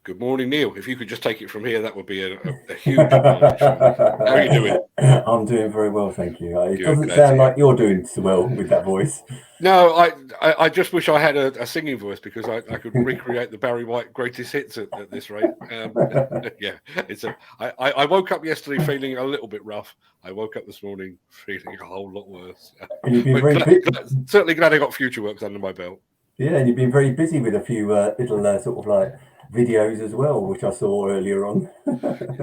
Good morning, Neil. If you could just take it from here, that would be a huge advantage for me. How are you doing? I'm doing very well, thank you. It Good, doesn't glad to sound hear. like you're doing so well with that voice. No, I just wish I had a singing voice because I could recreate the Barry White greatest hits at this rate. Yeah, I woke up yesterday feeling a little bit rough. I woke up this morning feeling a whole lot worse. And you've been But very certainly glad I got future works under my belt. yeah, and you've been very busy with a few little sort of like videos as well, which I saw earlier on.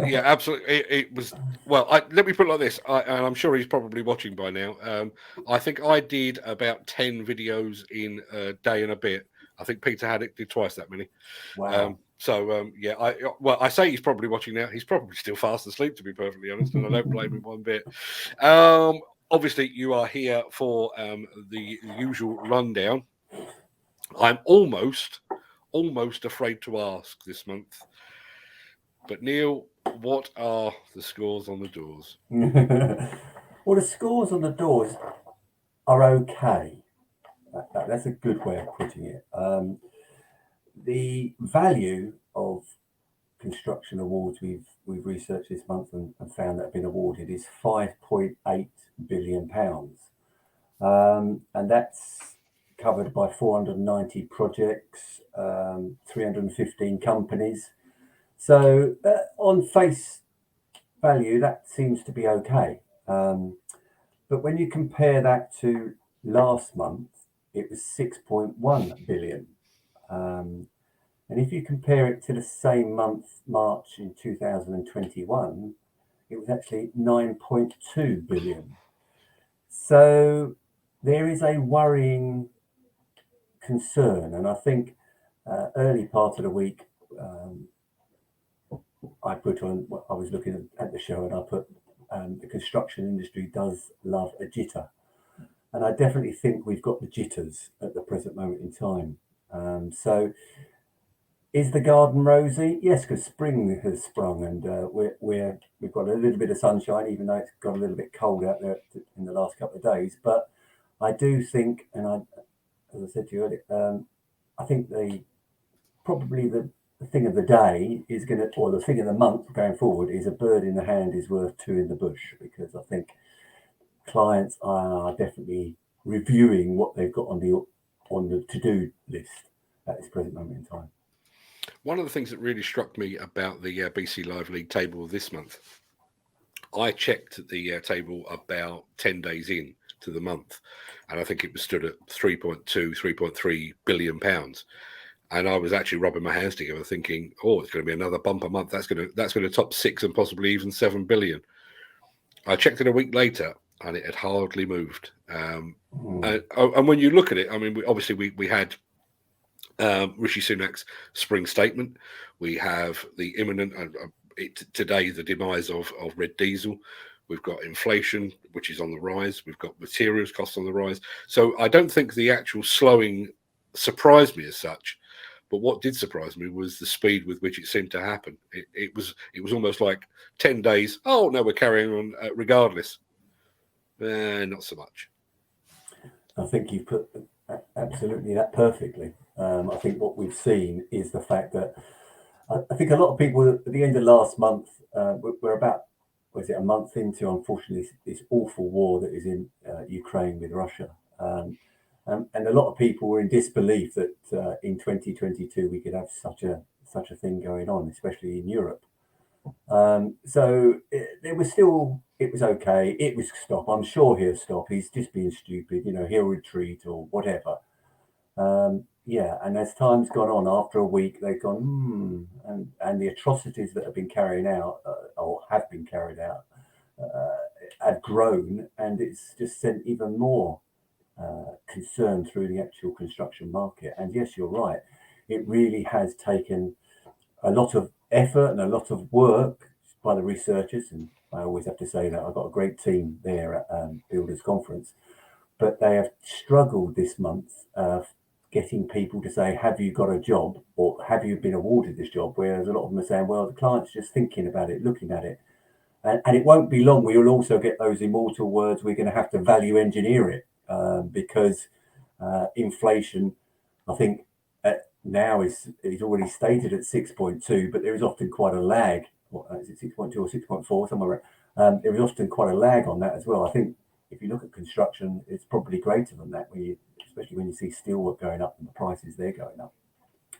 Yeah, absolutely. It was well. Let me put it like this, and I'm sure he's probably watching by now. I think I did about 10 videos in a day and a bit. I think Peter Haddock did twice that many. Wow. Yeah, I say he's probably watching now. He's probably still fast asleep, to be perfectly honest, and I don't blame him one bit. Obviously, you are here for the usual rundown. I'm almost afraid to ask this month, but Neil, what are the scores on the doors? Well, the scores on the doors are okay. That's a good way of putting it. The value of construction awards we've researched this month and found that have been awarded is £5.8 billion, and that's covered by 490 projects, 315 companies. So on face value, that seems to be okay. But when you compare that to last month, it was 6.1 billion. And if you compare it to the same month, March in 2021, it was actually 9.2 billion. So there is a worrying concern. And I think early part of the week, I was looking at the show and I put the construction industry does love a jitter. And I definitely think we've got the jitters at the present moment in time. So is the garden rosy? Yes, because spring has sprung and we've got a little bit of sunshine, even though it's got a little bit cold out there in the last couple of days. But I do think, as I said to you earlier, I think probably the thing of the day is or the thing of the month going forward is a bird in the hand is worth two in the bush, because I think clients are definitely reviewing what they've got on the to-do list at this present moment in time. One of the things that really struck me about the BCLive League table this month, I checked the table about 10 days in to the month, and I think it was stood at 3.3 billion pounds. And I was actually rubbing my hands together thinking, oh, it's going to be another bumper month. That's going to top 6 and possibly even 7 billion. I checked it a week later and it had hardly moved. And when you look at it, I mean, we had Rishi Sunak's spring statement. We have the imminent, today, the demise of red diesel. We've got inflation, which is on the rise. We've got materials costs on the rise. So I don't think the actual slowing surprised me as such. But what did surprise me was the speed with which it seemed to happen. It was almost like 10 days. Oh, no, we're carrying on regardless. Not so much. I think you've put absolutely that perfectly. I think what we've seen is the fact that I think a lot of people at the end of last month, we're about, was it a month into, unfortunately, this awful war that is in Ukraine with Russia. And a lot of people were in disbelief that in 2022 we could have such a thing going on, especially in Europe. So it was okay. It was stop. I'm sure he'll stop. He's just being stupid. He'll retreat or whatever. Yeah, and as time's gone on, after a week, they've gone, and the atrocities that have been carried out or have been carried out have grown, and it's just sent even more concern through the actual construction market. And yes, you're right. It really has taken a lot of effort and a lot of work by the researchers. And I always have to say that I've got a great team there at Builders Conference, but they have struggled this month getting people to say, have you got a job or have you been awarded this job? Whereas a lot of them are saying, well, the client's just thinking about it, looking at it. And it won't be long. We will also get those immortal words. We're going to have to value engineer it because inflation, I think now is already stated at 6.2, but there is often quite a lag. What is it, 6.2 or 6.4 somewhere? There is often quite a lag on that as well. I think if you look at construction, it's probably greater than that, especially when you see steelwork going up and the prices they're going up.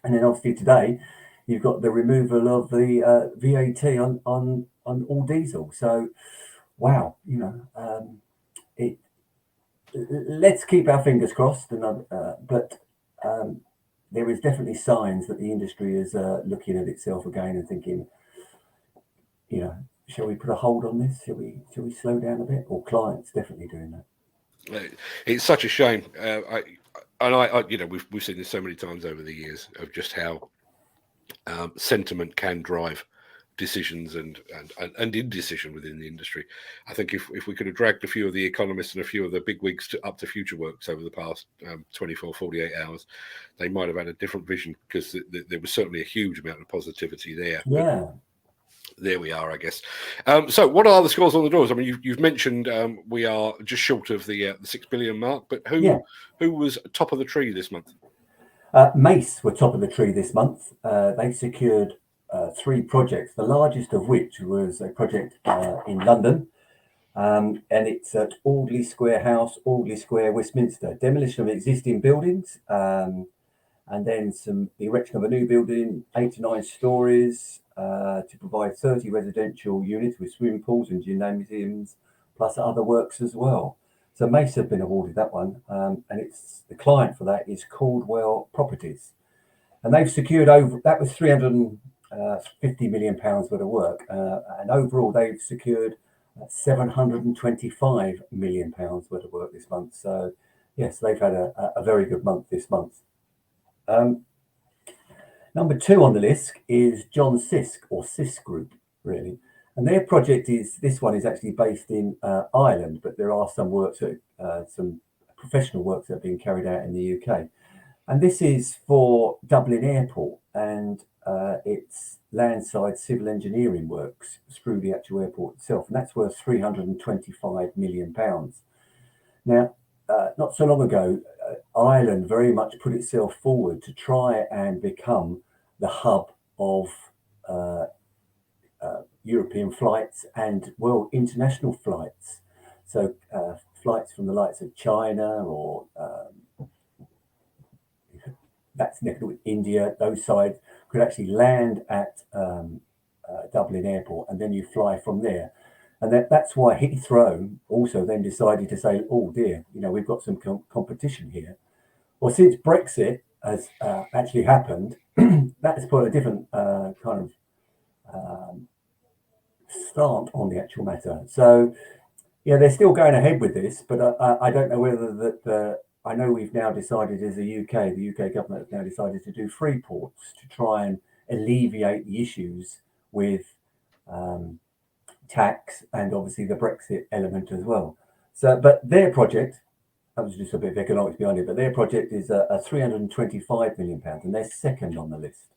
And then obviously today, you've got the removal of the VAT on all diesel. So, wow, let's keep our fingers crossed. But there is definitely signs that the industry is looking at itself again and thinking, shall we put a hold on this? Shall we slow down a bit? Or clients definitely doing that. It's such a shame. We've seen this so many times over the years of just how sentiment can drive decisions and indecision within the industry. I think if we could have dragged a few of the economists and a few of the big wigs up to FutureWorks over the past 24, 48 hours, they might have had a different vision, because there was certainly a huge amount of positivity there. Yeah. But there we are, I guess. So what are the scores on the doors? I mean, you've mentioned we are just short of the 6 billion mark, but who was top of the tree this month? Mace were top of the tree this month. They secured 3 projects, the largest of which was a project in London, and it's at Audley Square House, Audley Square, Westminster. Demolition of existing buildings, and then the erection of a new building, 8 to 9 stories, to provide 30 residential units with swimming pools and gymnasiums, plus other works as well. So Mace have been awarded that one, and it's the client for that is Caldwell Properties, and they've secured that was 350 million pounds worth of work, and overall they've secured 725 million pounds worth of work this month. So yes, they've had a very good month this month. Number 2 on the list is John Sisk, or Sisk Group, really. And their project this one is actually based in Ireland, but there are some some professional works that are being carried out in the UK. And this is for Dublin Airport, and it's landside civil engineering works through the actual airport itself. And that's worth 325 million pounds. Now, not so long ago, Ireland very much put itself forward to try and become the hub of European flights and international flights. So flights from the likes of China or that's with India, those sides could actually land at Dublin Airport, and then you fly from there. And that's why Heathrow also then decided to say, oh dear, we've got some competition here. Well, since Brexit has actually happened, that has put a different kind of start on the actual matter. So, they're still going ahead with this, but I don't know whether I know we've now decided as the UK government has now decided to do free ports to try and alleviate the issues with tax and obviously the Brexit element as well. So, but their project, that was just a bit of economics behind it, but their project is a 325 million pounds, and they're second on the list.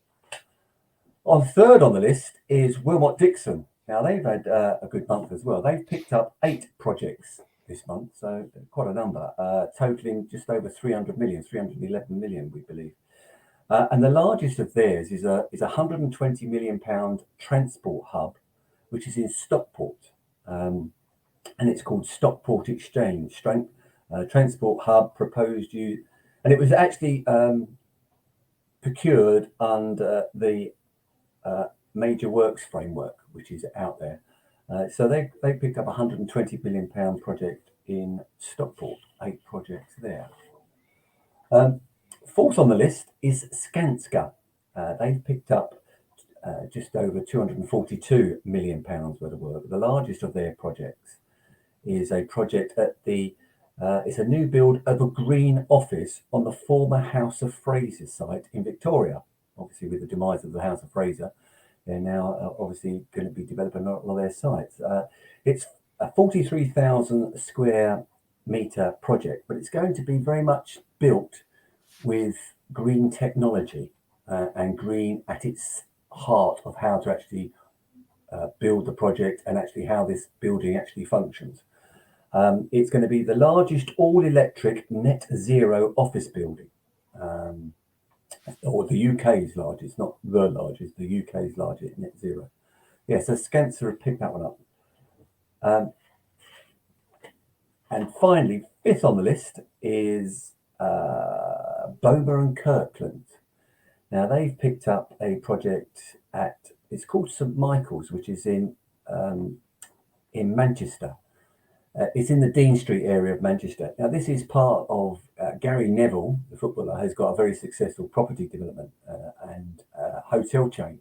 On third on the list is Wilmot Dixon. Now they've had a good month as well. They've picked up 8 projects this month, so quite a number, totaling just over 311 million, we believe. And the largest of theirs is a 120 million pound transport hub, which is in Stockport, and it's called Stockport Exchange Transport Hub. And it was actually procured under the Major Works framework, which is out there. So they picked up a 120 million pound project in Stockport, 8 projects there. Fourth on the list is Skanska. They've picked up just over 242 million pounds worth of work. The largest of their projects is a project at it's a new build of a green office on the former House of Fraser site in Victoria. Obviously, with the demise of the House of Fraser, they're now obviously going to be developing a lot of their sites. It's a 43,000 square metre project, but it's going to be very much built with green technology and green at its heart of how to actually build the project and actually how this building actually functions. It's going to be the largest all-electric net zero office building. or the UK's largest, not the largest, the UK's largest net zero. Yeah, so Skanska have picked that one up. And finally, fifth on the list is Boba and Kirkland. Now they've picked up a project it's called St Michael's, which is in Manchester. It's in the Dean Street area of Manchester. Now this is part of Gary Neville, the footballer, has got a very successful property development and hotel chain.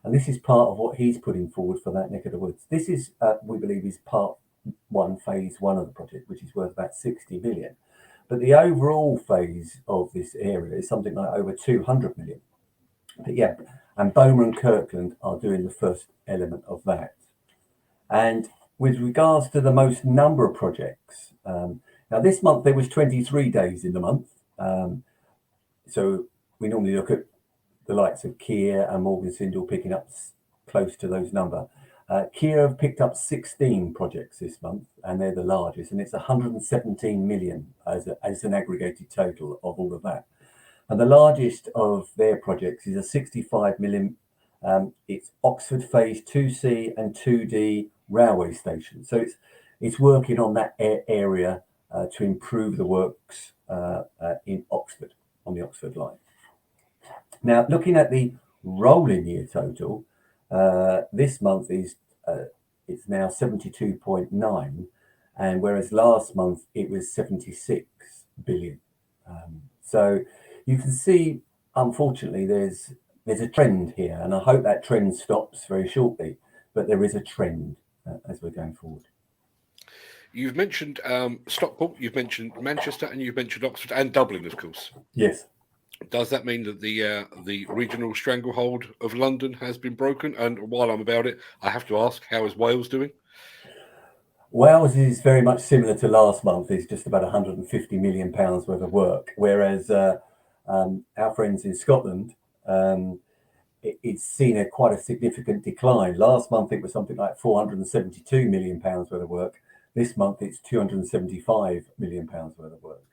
And this is part of what he's putting forward for that neck of the woods. This is, we believe, is part one, phase one of the project, which is worth about 60 million. But the overall phase of this area is something like over 200 million. But yeah, and Boba and Kirkland are doing the first element of that. And with regards to the most number of projects, now this month there was 23 days in the month. So we normally look at the likes of Kia and Morgan Sindall picking up close to those number. Kia have picked up 16 projects this month, and they're the largest, and it's 117 million as an aggregated total of all of that. And the largest of their projects is a 65 million. It's Oxford Phase 2C and 2D railway station. So it's working on that area to improve the works in Oxford, on the Oxford line. Now, looking at the rolling year total, this month is it's now 72.9, and whereas last month it was 76 billion. So you can see, unfortunately, there's a trend here, and I hope that trend stops very shortly. But there is a trend as we're going forward. You've mentioned Stockport, you've mentioned Manchester, and you've mentioned Oxford and Dublin, of course. Yes. Does that mean that the regional stranglehold of London has been broken? And while I'm about it, I have to ask, how is Wales doing? Wales is very much similar to last month. It's just about 150 million pounds worth of work, whereas our friends in Scotland, it's seen quite a significant decline. Last month it was something like 472 million pounds worth of work. This month it's 275 million pounds worth of work.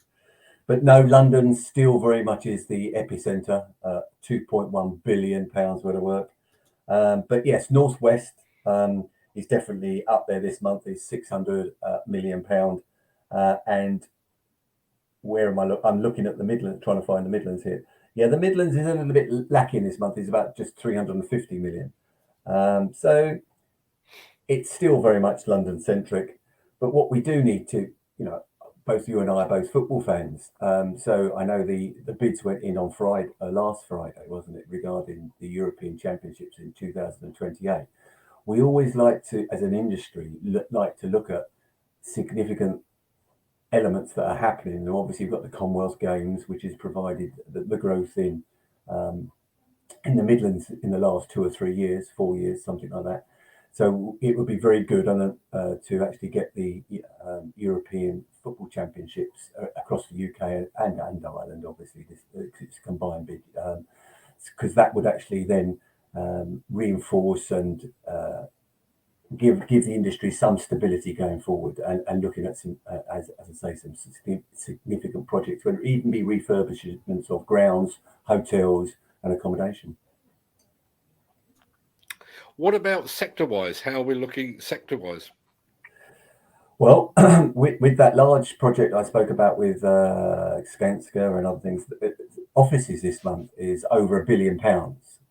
But no, London still very much is the epicenter, 2.1 billion pounds worth of work. But yes, Northwest is definitely up there this month, is 600 million pound. And where am I? I'm looking at the Midlands, trying to find the Midlands here. Yeah, the Midlands is a little bit lacking this month. It's about just 350 million. So it's still very much London centric. But what we do need to, both you and I are both football fans. So I know the bids went in on Friday, last Friday, wasn't it, regarding the European Championships in 2028. We always like to, as an industry, like to look at significant elements that are happening. And obviously you've got the Commonwealth Games, which has provided the growth in the Midlands in the last 2 or 3 years, 4 years, something like that. So it would be very good to actually get the European Football Championships across the UK and Ireland, obviously, it's combined big, because that would actually then reinforce and give the industry some stability going forward, and looking at some, as I say, some significant projects, whether it even be refurbishments of grounds, hotels, and accommodation. What about sector-wise? How are we looking sector-wise? Well, with that large project I spoke about with Skanska and other things, offices this month is over £1 billion.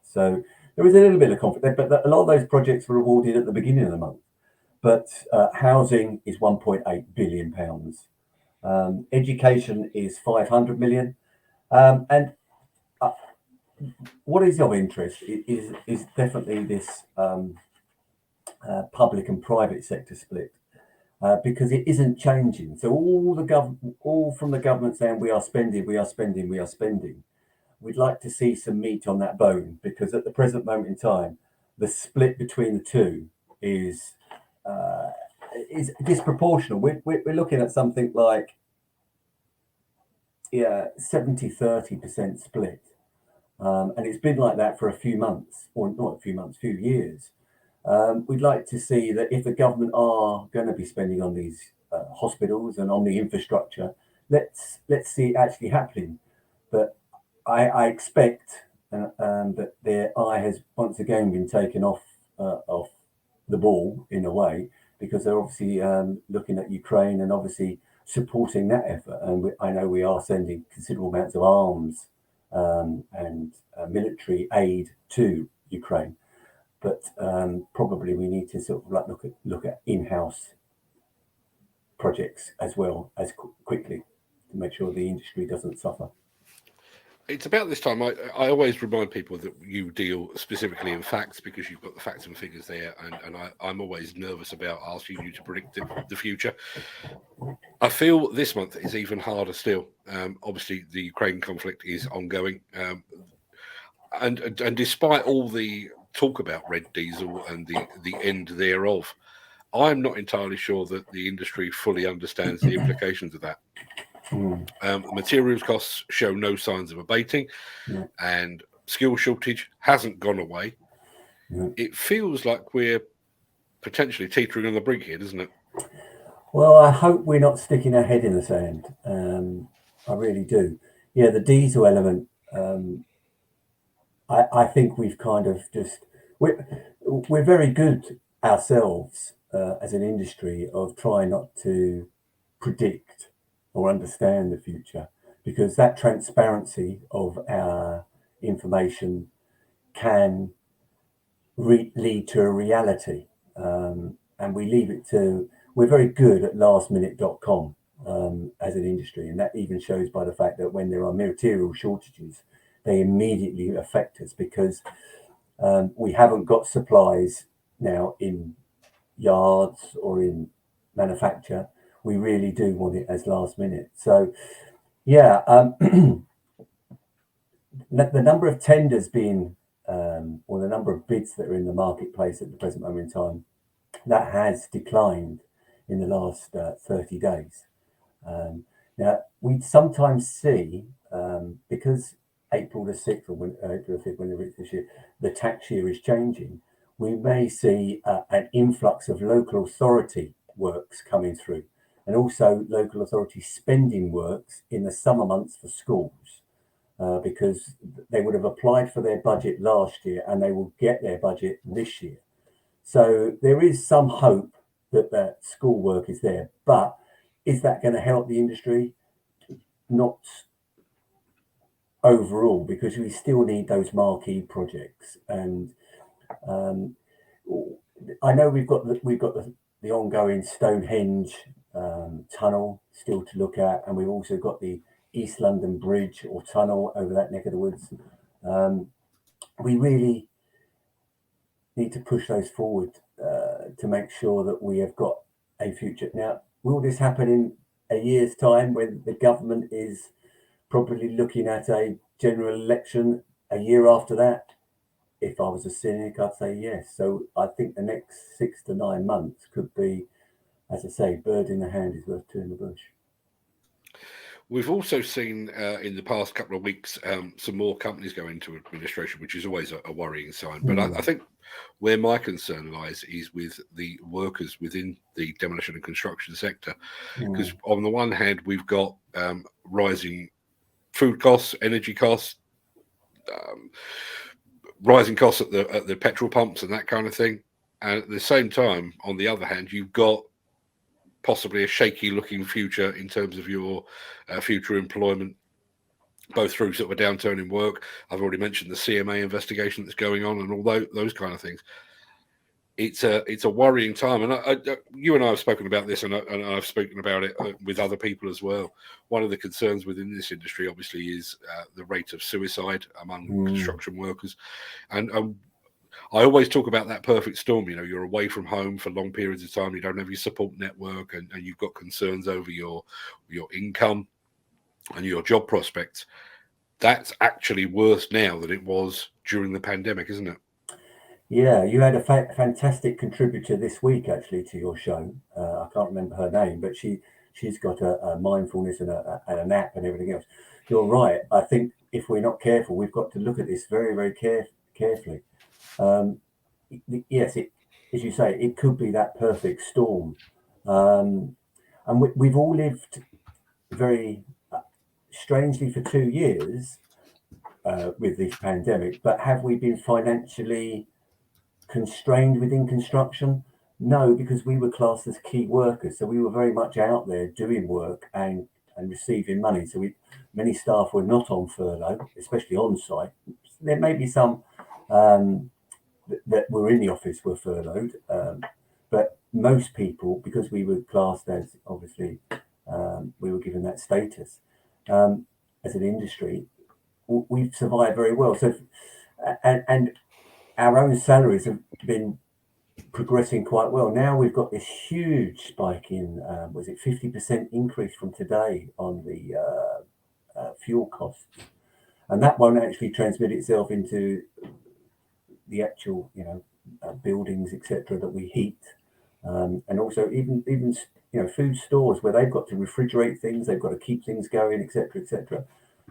So there is a little bit of conflict, but a lot of those projects were awarded at the beginning of the month. But housing is £1.8 billion. Education is 500 million. And what is of interest is definitely this public and private sector split, because it isn't changing. So all from the government saying we are spending. We'd like to see some meat on that bone, because at the present moment in time, the split between the two is disproportional. We're looking at something like 70-30% split. And it's been like that for a few months, or not a few months, few years. We'd like to see that if the government are going to be spending on these hospitals and on the infrastructure, let's see it actually happening. But I expect that their eye has once again been taken off the ball in a way, because they're obviously looking at Ukraine and obviously supporting that effort. And I know we are sending considerable amounts of arms and military aid to Ukraine, but probably we need to sort of like look at in-house projects as well as quickly to make sure the industry doesn't suffer. It's about this time. I always remind people that you deal specifically in facts because you've got the facts and figures there, and I'm always nervous about asking you to predict the future. I feel this month is even harder still. Obviously, the Ukraine conflict is ongoing, and despite all the talk about red diesel and the end thereof, I'm not entirely sure that the industry fully understands the implications of that. Materials costs show no signs of abating, and skill shortage hasn't gone away. It feels like we're potentially teetering on the brink here, doesn't it? Well, I hope we're not sticking our head in the sand. I really do. Yeah, the diesel element. I think we've kind of just we're very good ourselves as an industry of trying not to predict or understand the future, because that transparency of our information can lead to a reality, and we leave it to. We're very good at lastminute.com as an industry, and that even shows by the fact that when there are material shortages, they immediately affect us, because we haven't got supplies now in yards or in manufacture. We really do want it as last minute. So, yeah, the number of tenders being, or the number of bids that are in the marketplace at the present moment in time, that has declined in the last 30 days. Now, we sometimes see, because April the 6th or April the 5th, whenever it's this year, the tax year is changing, we may see an influx of local authority works coming through, and also local authority spending works in the summer months for schools, because they would have applied for their budget last year and they will get their budget this year. So there is some hope that that school work is there, but is that going to help the industry? Not overall, because we still need those marquee projects. And I know we've got the ongoing Stonehenge tunnel still to look at, and we've also got the East London Bridge or tunnel over that neck of the woods. We really need to push those forward to make sure that we have got a future. Now, will this happen in a year's time when the government is probably looking at a general election a year after that? If I was a cynic, I'd say yes. So I think the next 6 to 9 months could be, as I say, bird in the hand is worth two in the bush. We've also seen in the past couple of weeks some more companies go into administration, which is always a worrying sign. But I think where my concern lies is with the workers within the demolition and construction sector. Because on the one hand, we've got rising food costs, energy costs, rising costs at the petrol pumps and that kind of thing. And at the same time, on the other hand, you've got possibly a shaky looking future in terms of your future employment, both through sort of a downturn in work. I've already mentioned the CMA investigation that's going on and all those kind of things. It's a worrying time, and you and I have spoken about this, and I've spoken about it with other people as well. One of the concerns within this industry, obviously, is the rate of suicide among construction workers, and I always talk about that perfect storm. You know, you're away from home for long periods of time, you don't have your support network, and you've got concerns over your income and your job prospects. That's actually worse now than it was during the pandemic, isn't it? Yeah, you had a fantastic contributor this week, actually, to your show. I can't remember her name, but she's got a mindfulness and an app and everything else. You're right. I think if we're not careful, we've got to look at this very, very carefully. Yes, as you say, it could be that perfect storm, and we've all lived very strangely for 2 years with this pandemic, but have we been financially constrained within construction? No, because we were classed as key workers, so we were very much out there doing work and receiving money. So many staff were not on furlough, especially on site. There may be some that were in the office were furloughed, but most people, because we were classed as, obviously, we were given that status as an industry, we've survived very well. So, and our own salaries have been progressing quite well. Now we've got this huge spike in, was it 50% increase from today on the fuel costs, and that won't actually transmit itself into the actual, buildings, etc., that we heat, and also even food stores where they've got to refrigerate things, they've got to keep things going, etc., etc.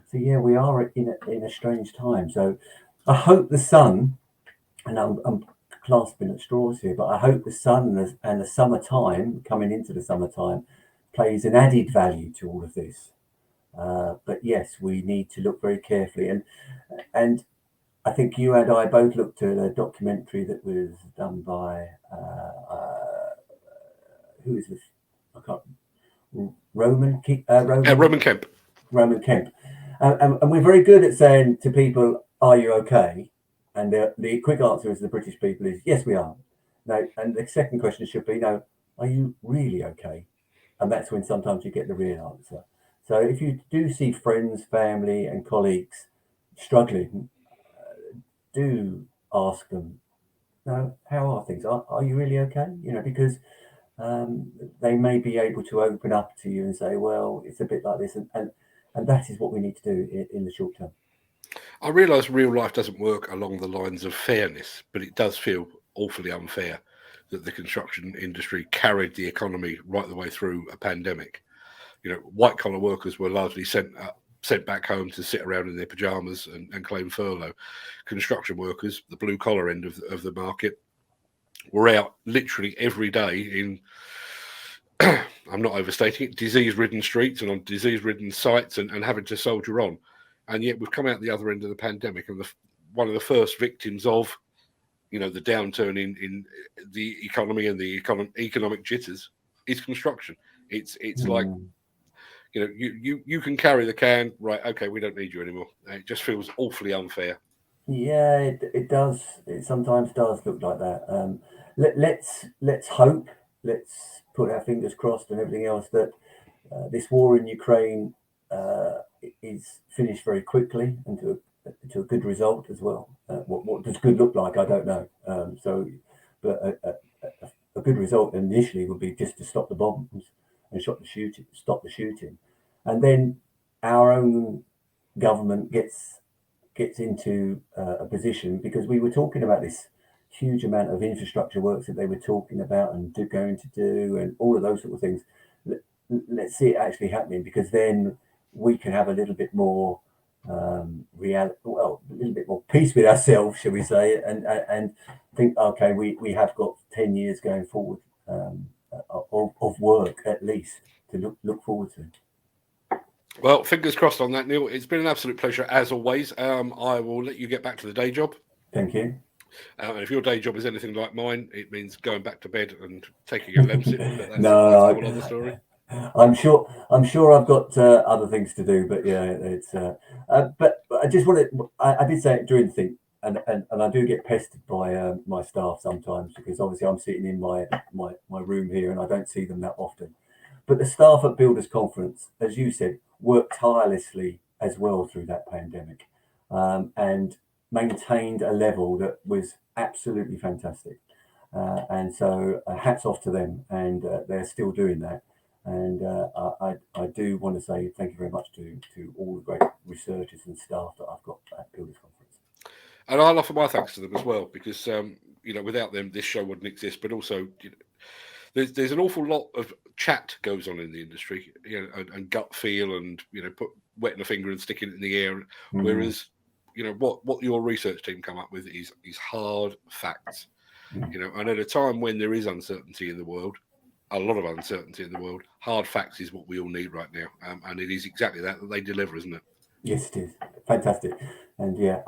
So yeah, we are in a strange time. So I hope the sun, and I'm clasping at straws here, but I hope the sun and the summertime, coming into the summertime, plays an added value to all of this. But yes, we need to look very carefully, and I think you and I both looked at a documentary that was done by who is this? I can't. Roman Kemp. Roman Kemp, and we're very good at saying to people, "Are you okay?" And the quick answer is the British people is yes, we are. No, and the second question should be no, are you really okay? And that's when sometimes you get the real answer. So if you do see friends, family, and colleagues struggling, do ask them, "No, how are things? Are you really okay?" Because they may be able to open up to you and say, "Well, it's a bit like this," and that is what we need to do in the short term. I realise real life doesn't work along the lines of fairness, but it does feel awfully unfair that the construction industry carried the economy right the way through a pandemic. White collar workers were largely sent back home to sit around in their pajamas and claim furlough. Construction workers, the blue collar end of the market, were out literally every day in, I'm not overstating it, disease-ridden streets and on disease-ridden sites and having to soldier on. And yet we've come out the other end of the pandemic, and one of the first victims of, the downturn in the economy and the economic jitters is construction. It's like, you can carry the can, right? Okay, we don't need you anymore. It just feels awfully unfair. Yeah, it does. It sometimes does look like that. Let's hope. Let's put our fingers crossed and everything else that this war in Ukraine is finished very quickly and to a good result as well. What does good look like? I don't know. But a good result initially would be just to stop the bombs and stop the shooting, and then our own government gets into a position, because we were talking about this huge amount of infrastructure works that they were talking about and going to do and all of those sort of things. Let's see it actually happening, because then we can have a little bit more a little bit more peace with ourselves, shall we say, and think, okay, we have got 10 years going forward of work at least to look forward to. Well, fingers crossed on that, Neil. It's been an absolute pleasure as always. I will let you get back to the day job. Thank you. And if your day job is anything like mine, it means going back to bed and taking a Lemsip. But that's No, a whole other story. I'm sure I've got other things to do, but yeah, it's. But I just wanted. I did say it during the thing, and I do get pestered by my staff sometimes, because obviously I'm sitting in my room here and I don't see them that often. But the staff at Builders Conference, as you said, worked tirelessly as well through that pandemic, and maintained a level that was absolutely fantastic. And so hats off to them, and they're still doing that. And I do want to say thank you very much to all the great researchers and staff that I've got at Builders Conference. And I'll offer my thanks to them as well, because without them, this show wouldn't exist. But also, there's an awful lot of chat goes on in the industry, and gut feel, and put wetting a finger and sticking it in the air. Whereas, what your research team come up with is hard facts. And at a time when there is uncertainty in the world, a lot of uncertainty in the world, hard facts is what we all need right now, and it is exactly that they deliver, isn't it? Yes, it is. Fantastic. And yeah,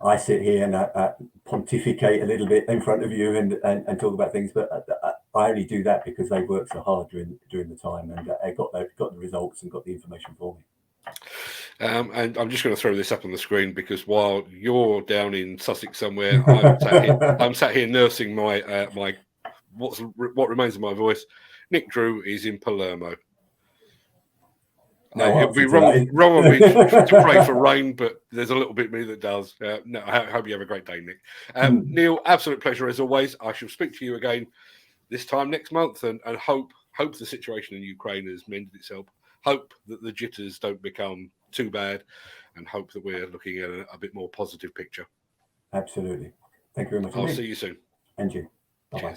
I sit here and I pontificate a little bit in front of you and talk about things, but I only do that because they worked so hard during the time, and I got the results and got the information for me. And I'm just going to throw this up on the screen because while you're down in Sussex somewhere, I'm sat here nursing my what remains of my voice. Nick Drew is in Palermo. No, it would be wrong of me to pray for rain, but there's a little bit of me that does. No, I hope you have a great day, Nick. Neil, absolute pleasure as always. I shall speak to you again this time next month, and hope the situation in Ukraine has mended itself. Hope that the jitters don't become too bad, and hope that we're looking at a bit more positive picture. Absolutely. Thank you very much. I'll see you soon. And you. Bye-bye.